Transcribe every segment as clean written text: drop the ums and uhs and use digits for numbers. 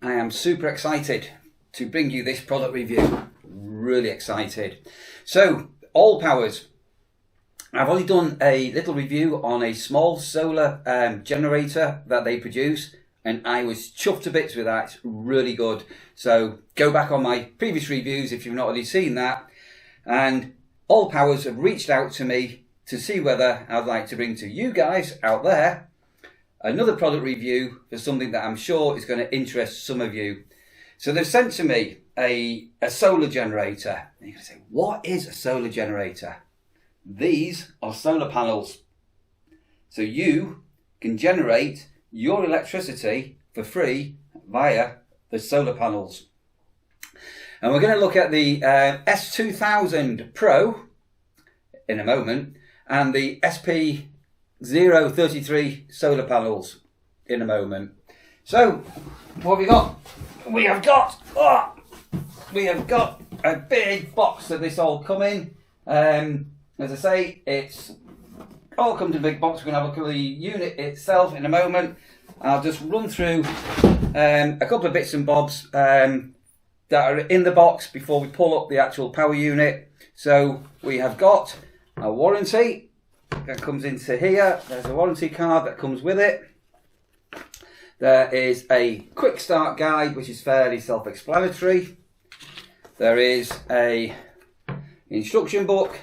I am super excited to bring you this product review. Really excited. So, ALLPOWERS. I've only done a little review on a small solar generator that they produce, and I was chuffed to bits with that. It's really good. So go back on my previous reviews if you've not already seen that. And ALLPOWERS have reached out to me to see whether I'd like to bring to you guys out there another product review for something that I'm sure is going to interest some of you. So they've sent to me a solar generator. And you're going to say, what is a solar generator? These are solar panels. So you can generate your electricity for free via the solar panels. And we're going to look at the S2000 Pro in a moment and the SP033 solar panels in a moment. So what have we got? We have got a big box that this all come in. As I say, it's all comes in a big box. We're going to have a look at the unit itself in a moment. I'll just run through a couple of bits and bobs that are in the box before we pull up the actual power unit. So we have got a warranty that comes into here. There's a warranty card that comes with it. There is a quick start guide, which is fairly self-explanatory. There is a instruction book,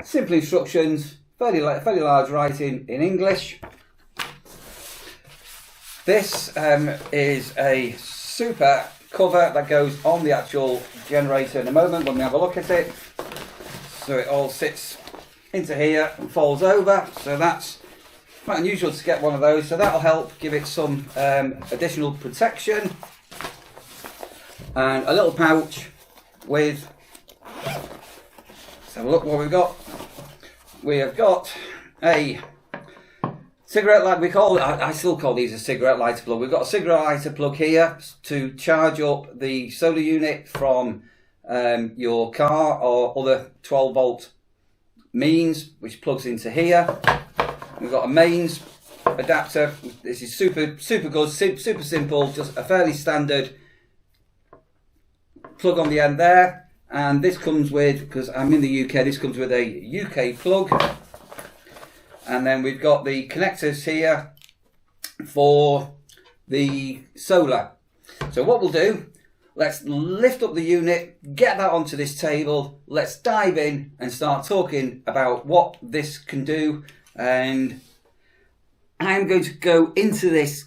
simple instructions, fairly large writing in English. This is a super cover that goes on the actual generator in a moment when we have a look at it. So it all sits into here and folds over. So that's quite unusual to get one of those. So that'll help give it some additional protection. And a little pouch with, let's have a look what we've got. We have got a cigarette light. I still call these a cigarette lighter plug. We've got a cigarette lighter plug here to charge up the solar unit from your car or other 12 volt means, which plugs into here. We've got a mains adapter. This is super good, super simple, just a fairly standard plug on the end there. And this comes with, because I'm in the UK, this comes with a UK plug. And then we've got the connectors here for the solar. So what we'll do, let's lift up the unit, get that onto this table. Let's dive in and start talking about what this can do. And I'm going to go into this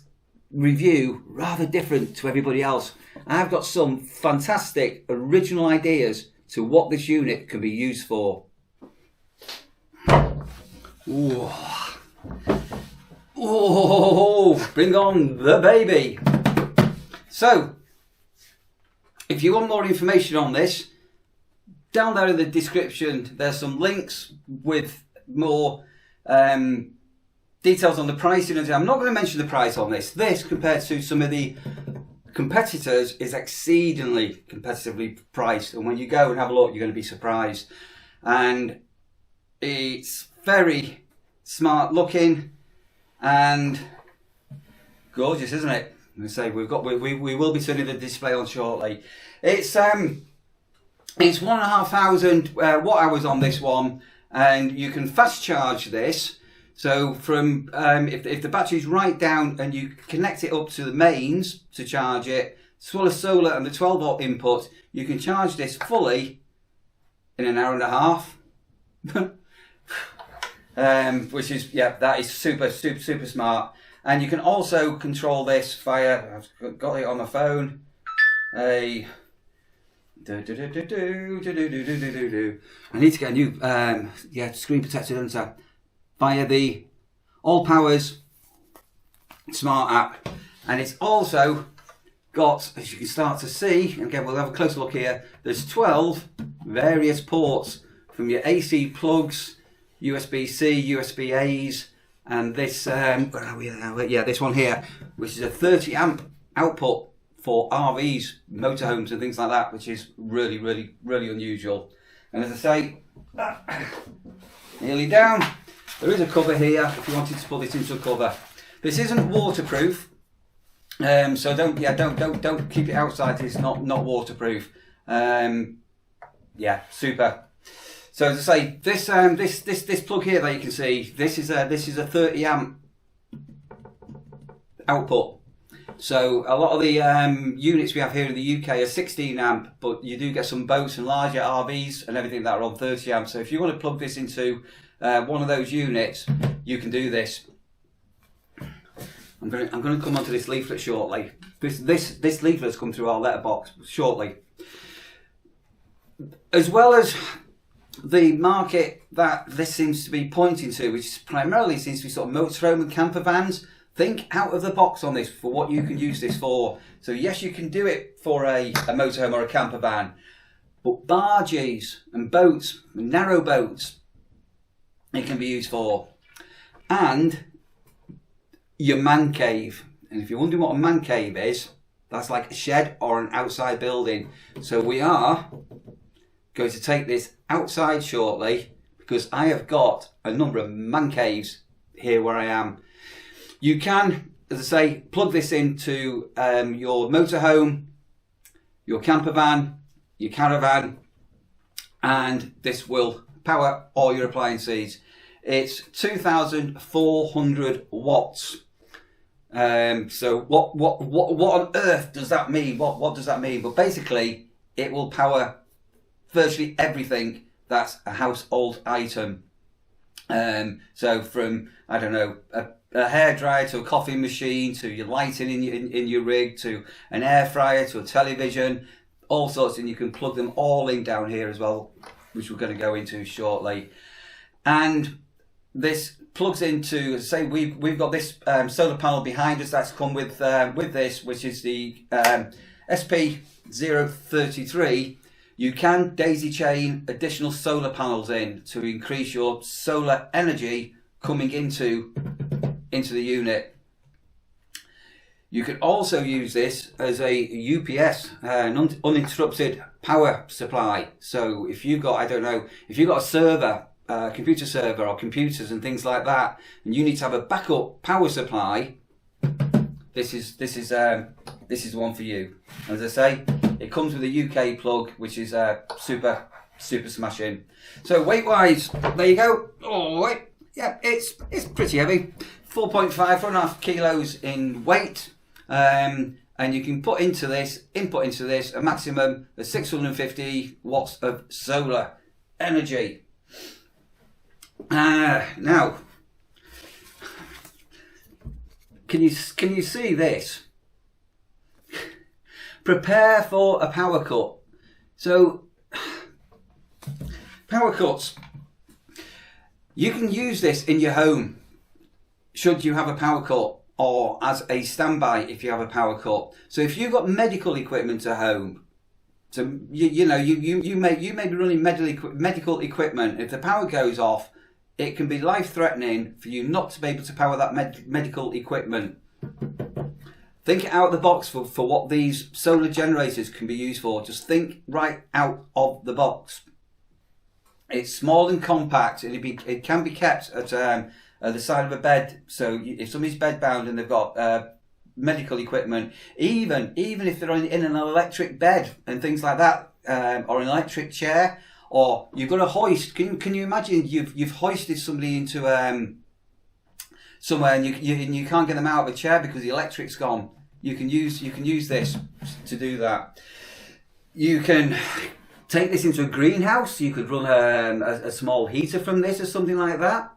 review rather different to everybody else. I've got some fantastic original ideas to what this unit can be used for. Ooh. Oh, bring on the baby. So, if you want more information on this, down there in the description, there's some links with more details on the pricing. I'm not going to mention the price on this. This, compared to some of the competitors, is exceedingly competitively priced. And when you go and have a look, you're going to be surprised. And it's very smart looking and gorgeous, isn't it? I say we will be turning the display on shortly. It's 1,500 watt hours on this one, and you can fast charge this. So from if the battery's right down and you connect it up to the mains to charge it, as well as solar and the 12 volt input, you can charge this fully in an hour and a half. Which is, yeah, that is super smart. And you can also control this via, I've got it on my phone, I need to get a new screen protector, don't I? Via the ALLPOWERS smart app. And it's also got, as you can start to see, again we'll have a closer look here, there's 12 various ports from your AC plugs, USB-C, USB-A's, and this, where are we now? Yeah, this one here, which is a 30 amp output for RVs, motorhomes and things like that, which is really unusual. And as I say, nearly down, there is a cover here if you wanted to put this into a cover. This isn't waterproof, So don't keep it outside. It's not waterproof. Yeah, super. So as I say, this plug here that you can see, this is a 30 amp output. So a lot of the units we have here in the UK are 16 amp, but you do get some boats and larger RVs and everything that are on 30 amp. So if you want to plug this into one of those units, you can do this. I'm going to come onto this leaflet shortly. This leaflet's come through our letterbox shortly. As well as the market that this seems to be pointing to, which primarily seems to be sort of motorhome and camper vans. Think out of the box on this for what you can use this for. So yes, you can do it for a motorhome or a camper van, but barges and boats, narrow boats, it can be used for. And your man cave. And if you're wondering what a man cave is, that's like a shed or an outside building. So we are going to take this outside shortly because I have got a number of man caves here where I am. You can, as I say, plug this into your motorhome, your camper van, your caravan, and this will power all your appliances. It's 2,400 watts. So what on earth does that mean? What does that mean? But basically, it will power virtually everything that's a household item. So from, I don't know, a hairdryer to a coffee machine to your lighting in your rig to an air fryer to a television, all sorts, and you can plug them all in down here as well, which we're going to go into shortly. And this plugs into, say, we've got this solar panel behind us that's come with this, which is the SP033. You can daisy chain additional solar panels in to increase your solar energy coming into the unit. You can also use this as a UPS, an uninterrupted power supply. So if you've got, I don't know, if you've got a server, computer server or computers and things like that, and you need to have a backup power supply, this is the one for you. As I say, it comes with a UK plug, which is super smashing. So weight wise, there you go. Oh, wait. Yeah, it's pretty heavy, 4.5 kilos in weight, and you can input into this a maximum of 650 watts of solar energy. Now, can you see this? Prepare for a power cut. So, power cuts. You can use this in your home should you have a power cut, or as a standby if you have a power cut. So if you've got medical equipment at home, so you may be running medical equipment. If the power goes off, it can be life-threatening for you not to be able to power that medical equipment. Think out of the box for what these solar generators can be used for. Just think right out of the box. It's small and compact, and it can be kept at the side of a bed. So if somebody's bedbound and they've got medical equipment, even if they're in an electric bed and things like that, or an electric chair, or you've got a hoist. Can you imagine you've hoisted somebody into somewhere and you can't get them out of a chair because the electric's gone? You can use this to do that. You can take this into a greenhouse. You could run a small heater from this or something like that.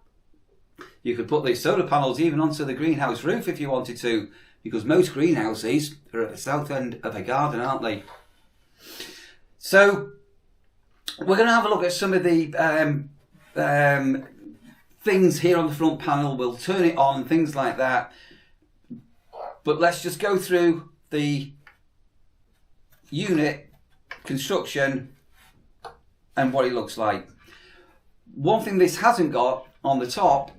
You could put these solar panels even onto the greenhouse roof if you wanted to, because most greenhouses are at the south end of a garden, aren't they? So we're going to have a look at some of the things here on the front panel. We'll turn it on, things like that. But let's just go through the unit construction and what it looks like. One thing this hasn't got on the top,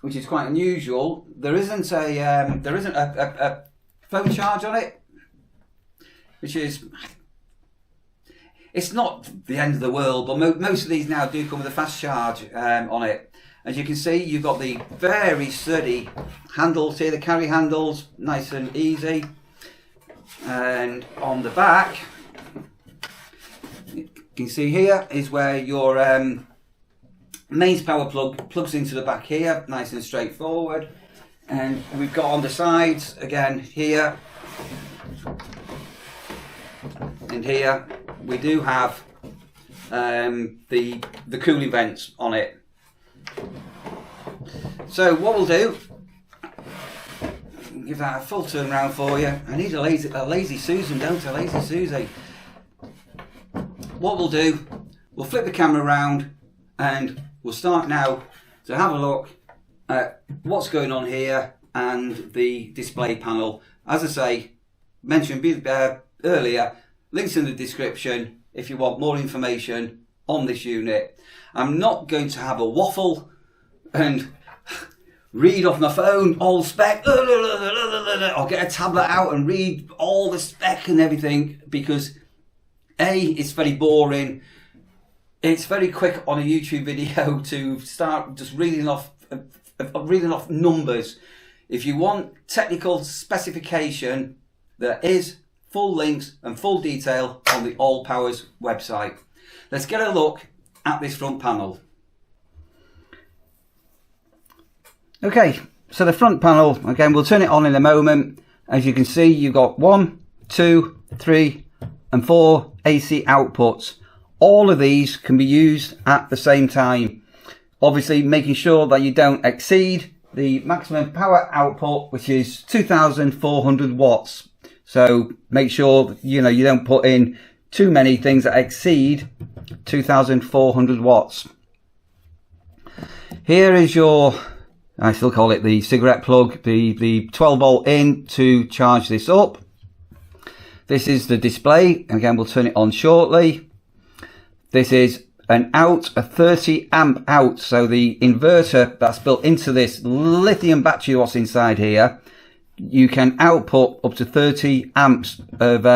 which is quite unusual, there isn't a phone charge on it, which is, it's not the end of the world, but most of these now do come with a fast charge on it. As you can see, you've got the very sturdy handles here, the carry handles, nice and easy. And on the back, you can see here is where your mains power plug plugs into the back here, nice and straightforward. And we've got on the sides, again, here and here, we do have the cooling vents on it. So what we'll do, give that a full turn around for you. I need a lazy Susan, don't I? Lazy Susie. What we'll do, we'll flip the camera around and we'll start now to have a look at what's going on here and the display panel. As I say, mentioned earlier, links in the description if you want more information on this unit. I'm not going to have a waffle and read off my phone all spec. I'll get a tablet out and read all the spec and everything, because A, it's very boring. It's very quick on a YouTube video to start just reading off numbers. If you want technical specification, there is full links and full detail on the ALLPOWERS website. Let's get a look at this front panel. Okay, so the front panel, again, we'll turn it on in a moment. As you can see, you've got 1, 2, 3 and 4 AC outputs. All of these can be used at the same time. Obviously, making sure that you don't exceed the maximum power output, which is 2,400 watts. So make sure you don't put in too many things that exceed 2,400 watts. Here is your, I still call it the cigarette plug, the 12 volt in to charge this up. This is the display. Again, we'll turn it on shortly. This is an out, a 30 amp out. So the inverter that's built into this lithium battery what's inside here, you can output up to 30 amps of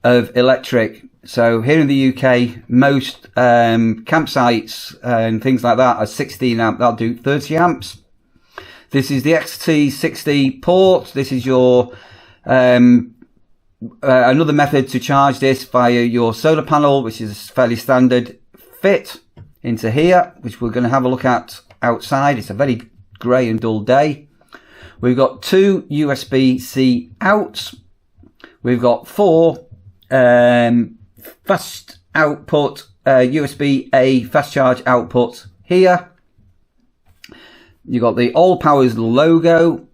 electric. So here in the UK, most campsites and things like that are 16 amp. That'll do 30 amps. This is the XT60 port. This is your another method to charge this via your solar panel, which is fairly standard fit into here, which we're going to have a look at outside. It's a very grey and dull day. We've got 2 USB-C outs. We've got 4 fast output USB-A fast charge outputs here. You've got the ALLPOWERS logo.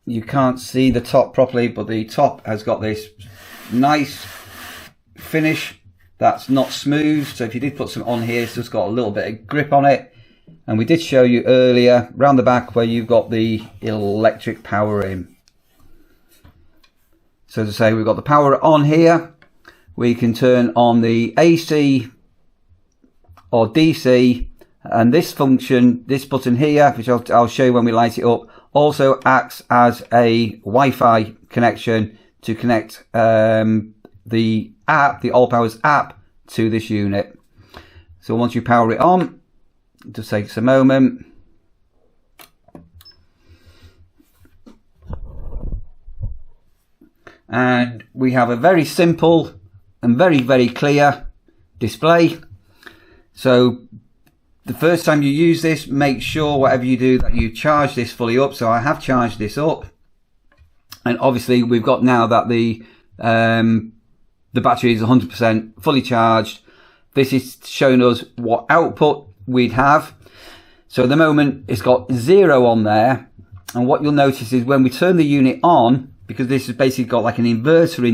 You can't see the top properly, but the top has got this nice finish that's not smooth. So if you did put some on here, it's just got a little bit of grip on it. And we did show you earlier round the back where you've got the electric power in. So to say, we've got the power on here. We can turn on the AC or DC, and this function, this button here, which I'll show you when we light it up, also acts as a Wi-Fi connection to connect the app, the ALLPOWERS app, to this unit. So once you power it on, it just takes a moment. And we have a very simple and very, very clear display. So the first time you use this, make sure whatever you do that you charge this fully up. So I have charged this up, and obviously we've got now that the battery is 100% fully charged. This is showing us what output we'd have. So at the moment it's got 0 on there, and what you'll notice is when we turn the unit on, because this has basically got like an inverter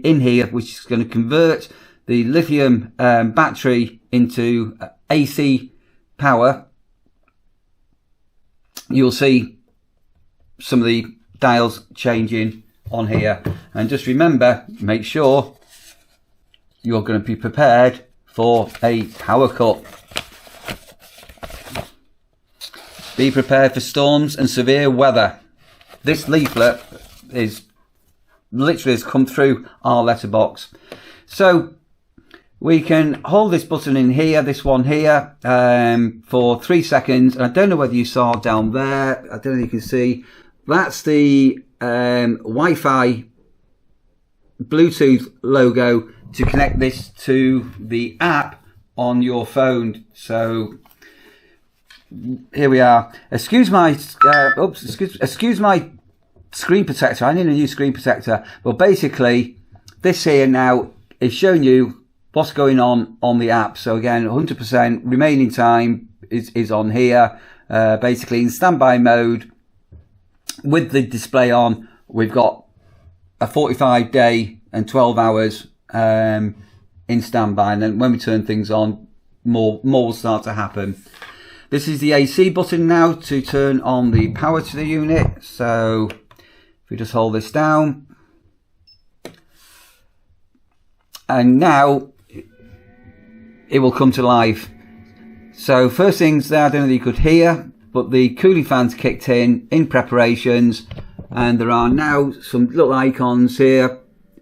in here, which is going to convert the lithium battery into AC power, you'll see some of the dials changing on here. And just remember, make sure you're going to be prepared for a power cut. Be prepared for storms and severe weather. This leaflet is literally has come through our letterbox. So we can hold this button in here, this one here, for 3 seconds. And I don't know whether you saw down there, I don't know if you can see, that's the Wi-Fi Bluetooth logo to connect this to the app on your phone. So here we are. Excuse my excuse my screen protector. I need a new screen protector. But basically, this here now is showing you what's going on the app. So again, 100% remaining time is on here. Basically in standby mode with the display on, we've got a 45-day and 12 hours in standby, and then when we turn things on, more will start to happen. This is the AC button now to turn on the power to the unit. So if we just hold this down, and now it will come to life. So first things there, I don't know if you could hear, but the cooling fans kicked in preparations, and there are now some little icons here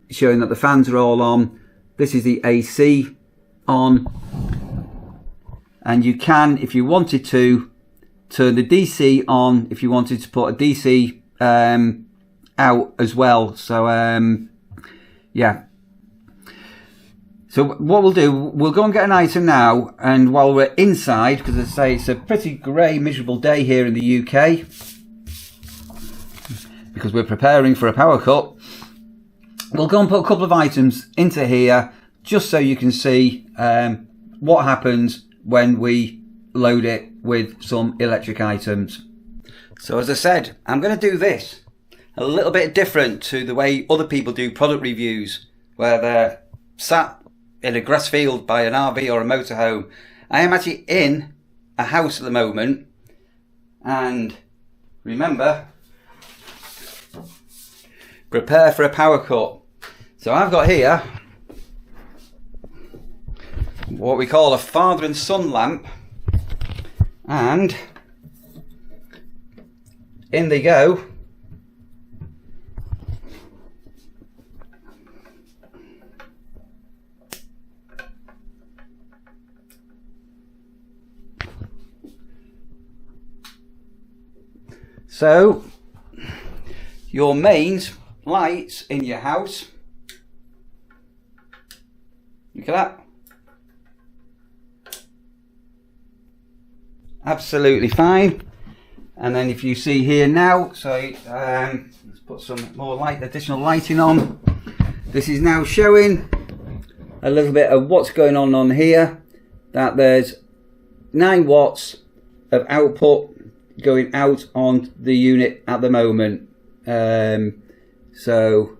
showing that the fans are all on. This is the AC on, and you can, if you wanted to, turn the DC on if you wanted to put a DC out as well. So yeah. So what we'll do, we'll go and get an item now, and while we're inside, because as I say, it's a pretty grey, miserable day here in the UK, because we're preparing for a power cut, we'll go and put a couple of items into here, just so you can see what happens when we load it with some electric items. So as I said, I'm going to do this a little bit different to the way other people do product reviews, where they're sat in a grass field by an RV or a motorhome. I am actually in a house at the moment, and remember, prepare for a power cut. So I've got here what we call a father and son lamp, and in they go. So your mains lights in your house, look at that, absolutely fine. And then if you see here now, so let's put some more additional lighting on. This is now showing a little bit of what's going on here, that there's 9 watts of output going out on the unit at the moment. So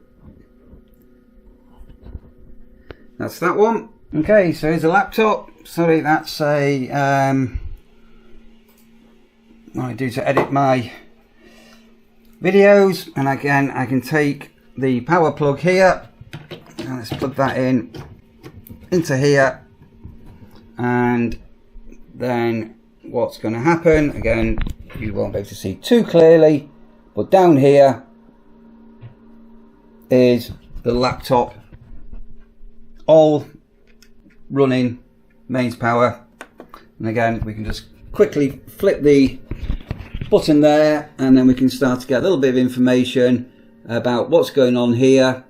that's that one. Okay, so here's a laptop. Sorry, that's a what I do to edit my videos. And again, I can take the power plug here, and let's plug that into here, and then what's going to happen, again, you won't be able to see too clearly, but down here is the laptop all running mains power. And again, we can just quickly flip the button there, and then we can start to get a little bit of information about what's going on here,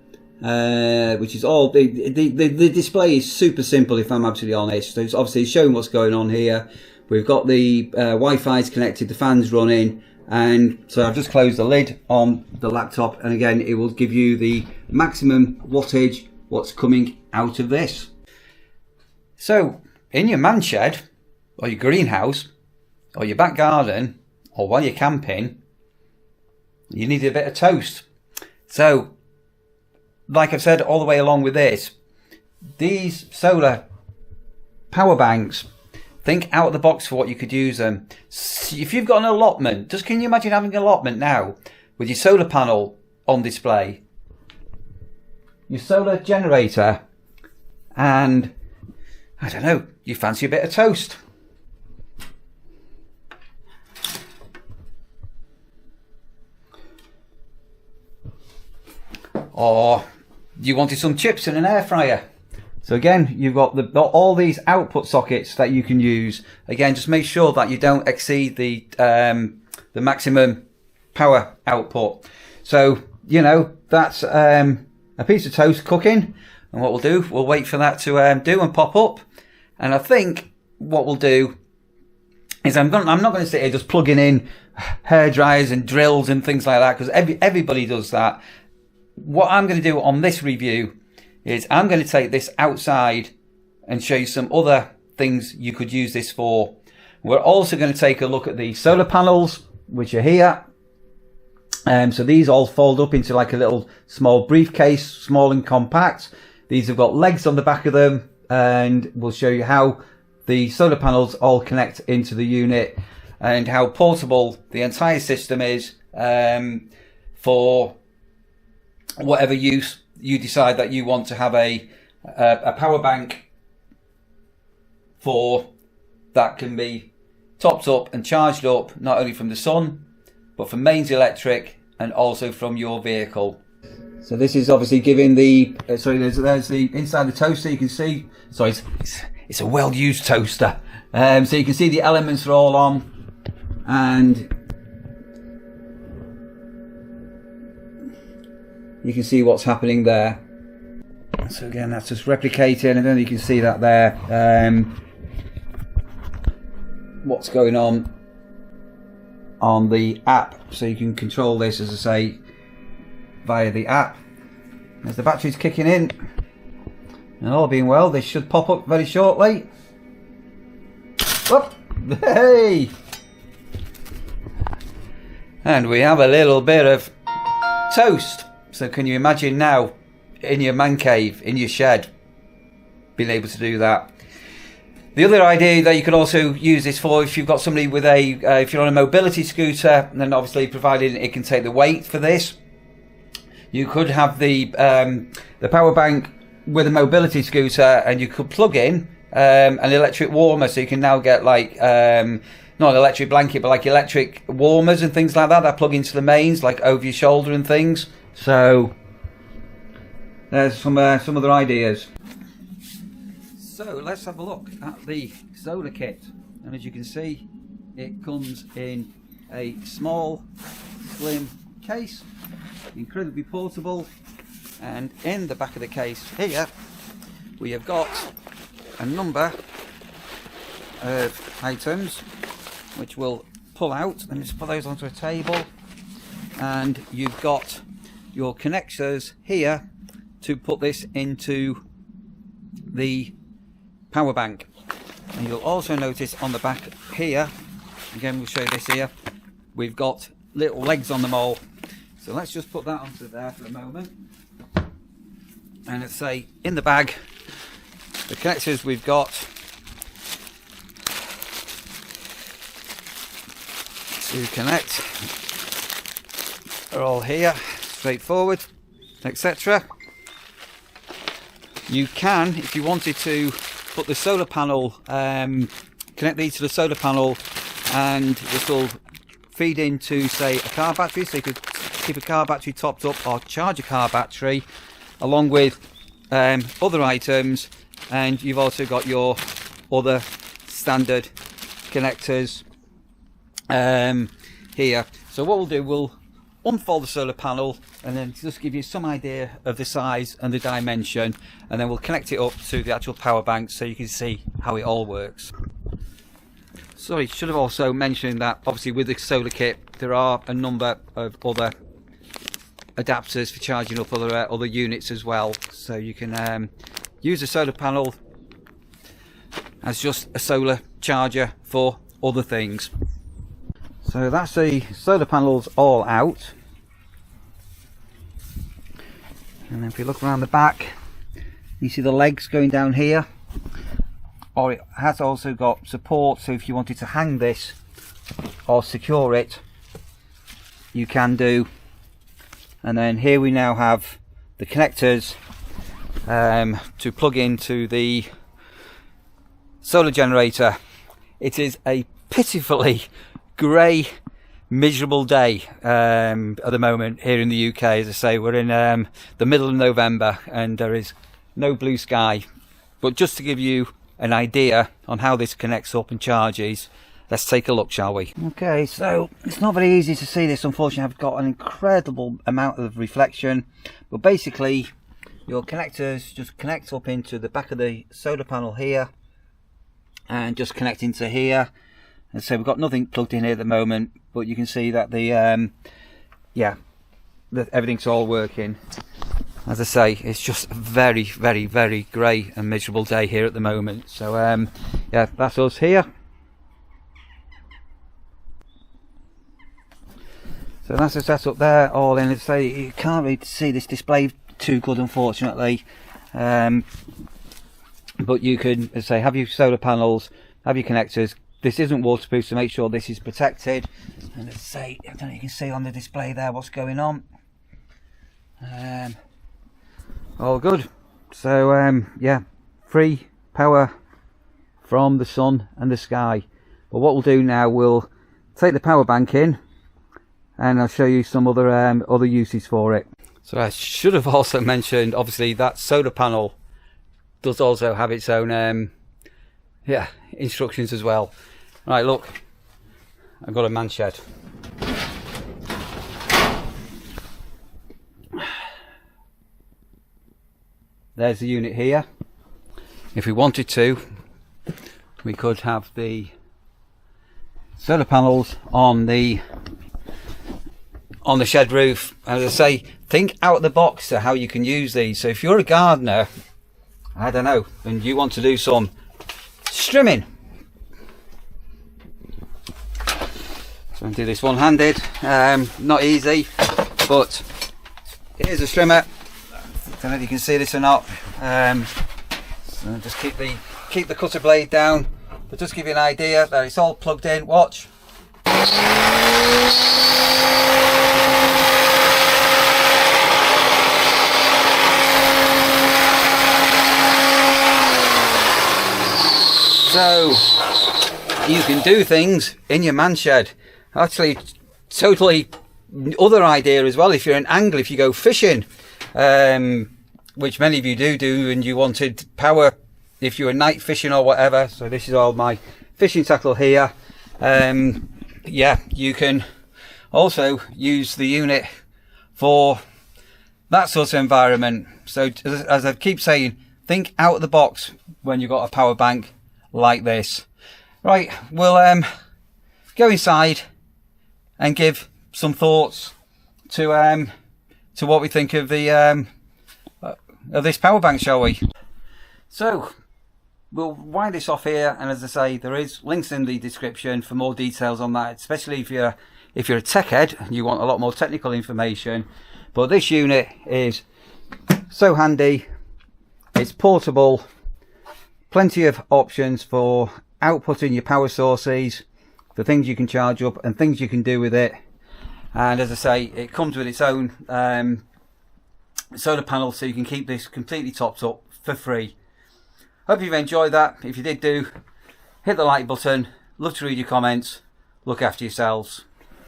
which is all the display is super simple, if I'm absolutely honest. So it's obviously showing what's going on here. We've got the Wi-Fi's connected, the fans running, and so I've just closed the lid on the laptop, and again it will give you the maximum wattage, what's coming out of this. So in your man shed, or your greenhouse, or your back garden, or while you're camping, you need a bit of toast. So like I've said all the way along with this, these solar power banks, think out of the box for what you could use them. If you've got an allotment, just can you imagine having an allotment now with your solar panel on display, your solar generator, and I don't know, you fancy a bit of toast. Or you wanted some chips in an air fryer. So again, you've got all these output sockets that you can use. Again, just make sure that you don't exceed the maximum power output. So, you know, that's a piece of toast cooking. And what we'll do, we'll wait for that to do and pop up. And I think what we'll do is I'm not going to sit here just plugging in hair dryers and drills and things like that, because everybody does that. What I'm going to do on this review is I'm going to take this outside and show you some other things you could use this for. We're also going to take a look at the solar panels, which are here. So these all fold up into like a little small briefcase, small and compact. These have got legs on the back of them, and we'll show you how the solar panels all connect into the unit and how portable the entire system is for whatever use you decide that you want to have a power bank for, that can be topped up and charged up not only from the sun but from mains electric and also from your vehicle. So this is obviously giving the there's the inside the toaster. You can see, sorry, it's a well-used toaster. So you can see the elements are all on, and you can see what's happening there. So again, that's just replicating, and then you can see that there, what's going on the app. So you can control this, as I say, via the app. As the battery's kicking in, and all being well, this should pop up very shortly. Whoop! Hey! And we have a little bit of toast. So can you imagine now, in your man cave, in your shed, being able to do that? The other idea that you could also use this for, if you've got somebody with if you're on a mobility scooter, and then obviously provided it can take the weight for this, you could have the power bank with a mobility scooter, and you could plug in an electric warmer, so you can now get like not an electric blanket, but like electric warmers and things like that that plug into the mains, like over your shoulder and things. So there's some other ideas. So let's have a look at the solar kit, and as you can see, it comes in a small, slim case, incredibly portable, and in the back of the case here we have got a number of items which we'll pull out. Let me just put those onto a table, and you've got your connectors here to put this into the power bank. And you'll also notice on the back here, again we'll show you this here, we've got little legs on them all. So let's just put that onto there for a moment. And let's say in the bag, the connectors we've got to connect are all here, straightforward, etc. You can, if you wanted to, put the solar panel, connect these to the solar panel, and this will feed into, say, a car battery, so you could keep a car battery topped up or charge a car battery along with other items. And you've also got your other standard connectors here. So what we'll do, we'll unfold the solar panel and then just give you some idea of the size and the dimension, and then we'll connect it up to the actual power bank so you can see how it all works. Sorry, should have also mentioned that obviously with the solar kit there are a number of other adapters for charging up other units as well, so you can use the solar panel as just a solar charger for other things. So that's the solar panels all out, and then if you look around the back, you see the legs going down here, or it has also got support, so if you wanted to hang this or secure it, you can do. And then here we now have the connectors to plug into the solar generator. It is a pitifully grey, miserable day at the moment here in the UK. As I say, we're in the middle of November and there is no blue sky but just to give you an idea on how this connects up and charges, let's take a look, shall we? Okay, so it's not very easy to see this, unfortunately. I've got an incredible amount of reflection, but basically your connectors just connect up into the back of the solar panel here and just connect into here. And so we've got nothing plugged in here at the moment, but you can see that the everything's all working. As I say, it's just a very, very, very grey and miserable day here at the moment. So yeah, that's us here. So that's the setup there, all in. So you can't really see this display too good, unfortunately. But you can, as I say, have your solar panels, have your connectors. This isn't waterproof, so make sure this is protected. And as I say, I don't know if you can see on the display there what's going on. All good. So yeah, free power from the sun and the sky. But what we'll do now, we'll take the power bank in, and I'll show you some other uses for it. So I should have also mentioned, obviously, that solar panel does also have its own instructions as well. Right, look, I've got a man shed. There's the unit here. If we wanted to, we could have the solar panels on the shed roof. As I say, think out of the box to how you can use these. So if you're a gardener, I don't know, and you want to do some strimming, so I'm going to do this one-handed. Not easy, but here's a strimmer. I don't know if you can see this or not. So just keep the cutter blade down, but just give you an idea that it's all plugged in. Watch. So you can do things in your man shed. Actually, totally other idea as well. If you're an angler, if you go fishing, which many of you do, and you wanted power if you're night fishing or whatever. So this is all my fishing tackle here. Yeah, you can also use the unit for that sort of environment. So as I keep saying, think out of the box when you've got a power bank like this. Right, we'll go inside and give some thoughts to what we think of the of this power bank, shall we? So we'll wind this off here, and as I say, there is links in the description for more details on that, especially if you're a tech head and you want a lot more technical information. But this unit is so handy, it's portable, plenty of options for outputting your power sources, for things you can charge up and things you can do with it. And as I say, it comes with its own solar panel, so you can keep this completely topped up for free. Hope you've enjoyed that. If you did, hit the like button. Love to read your comments. Look after yourselves.